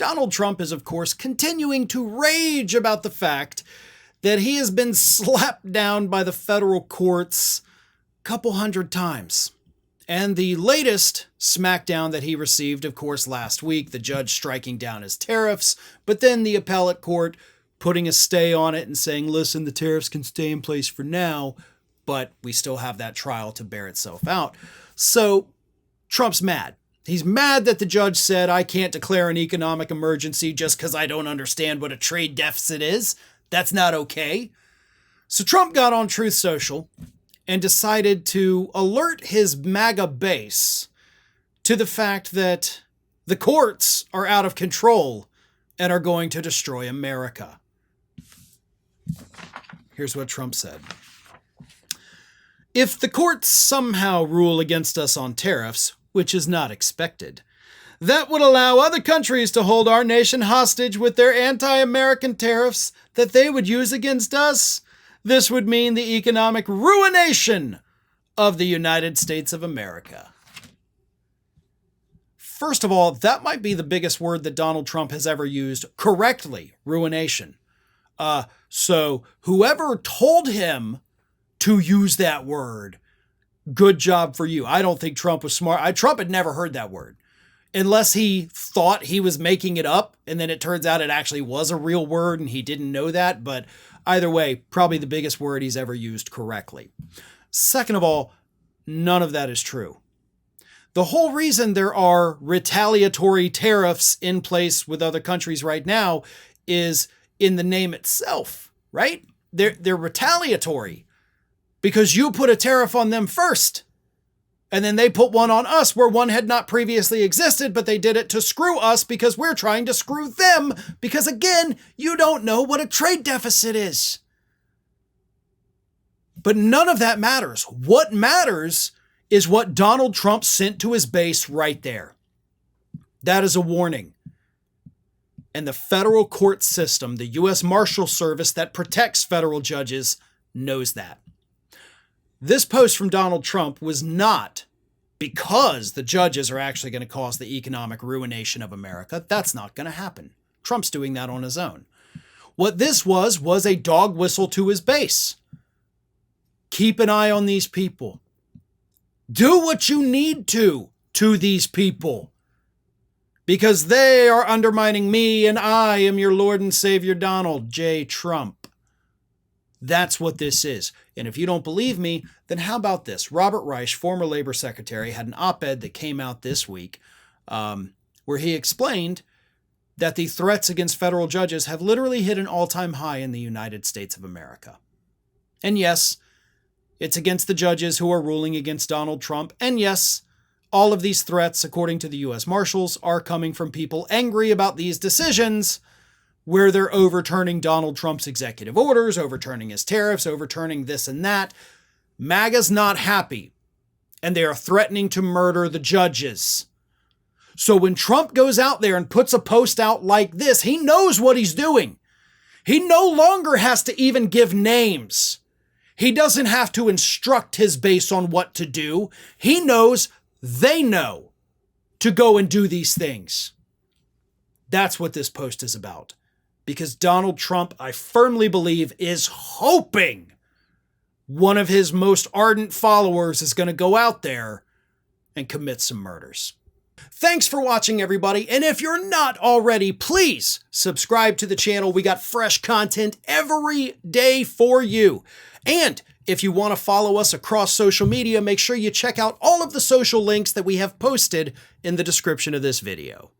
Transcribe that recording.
Donald Trump is, of course, continuing to rage about the fact that he has been slapped down by the federal courts a couple hundred times. And the latest smackdown that he received, of course, last week, the judge striking down his tariffs, but then the appellate court putting a stay on it and saying, listen, the tariffs can stay in place for now, but we still have that trial to bear itself out. So Trump's mad. He's mad that the judge said, I can't declare an economic emergency just because I don't understand what a trade deficit is. That's not okay. So Trump got on Truth Social and decided to alert his MAGA base to the fact that the courts are out of control and are going to destroy America. Here's what Trump said. If the courts somehow rule against us on tariffs, which is not expected, that would allow other countries to hold our nation hostage with their anti-American tariffs that they would use against us. This would mean the economic ruination of the United States of America. First of all, that might be the biggest word that Donald Trump has ever used correctly, ruination. So whoever told him to use that word, good job for you. I don't think Trump was smart. Trump had never heard that word. Unless he thought he was making it up, and then it turns out it actually was a real word and he didn't know that. But either way, probably the biggest word he's ever used correctly. Second of all, none of that is true. The whole reason there are retaliatory tariffs in place with other countries right now is in the name itself, right? They're retaliatory because you put a tariff on them first. And then they put one on us where one had not previously existed, but they did it to screw us because we're trying to screw them. Because again, you don't know what a trade deficit is. But none of that matters. What matters is what Donald Trump sent to his base right there. That is a warning. And the federal court system, the U.S. Marshal Service that protects federal judges, knows that. This post from Donald Trump was not because the judges are actually going to cause the economic ruination of America. That's not going to happen. Trump's doing that on his own. What this was a dog whistle to his base. Keep an eye on these people. Do what you need to these people. Because they are undermining me and I am your Lord and Savior Donald J. Trump. That's what this is. And if you don't believe me, then how about this? Robert Reich, former labor secretary, had an op-ed that came out this week where he explained that the threats against federal judges have literally hit an all-time high in the United States of America. And yes, it's against the judges who are ruling against Donald Trump. And yes, all of these threats, according to the U.S. Marshals, are coming from people angry about these decisions where they're overturning Donald Trump's executive orders, overturning his tariffs, overturning this and that. MAGA's not happy, and they are threatening to murder the judges. So when Trump goes out there and puts a post out like this, he knows what he's doing. He no longer has to even give names. He doesn't have to instruct his base on what to do. He knows they know to go and do these things. That's what this post is about. Because Donald Trump, I firmly believe, is hoping one of his most ardent followers is going to go out there and commit some murders. Thanks for watching, everybody. And if you're not already, please subscribe to the channel. We got fresh content every day for you. And if you want to follow us across social media, make sure you check out all of the social links that we have posted in the description of this video.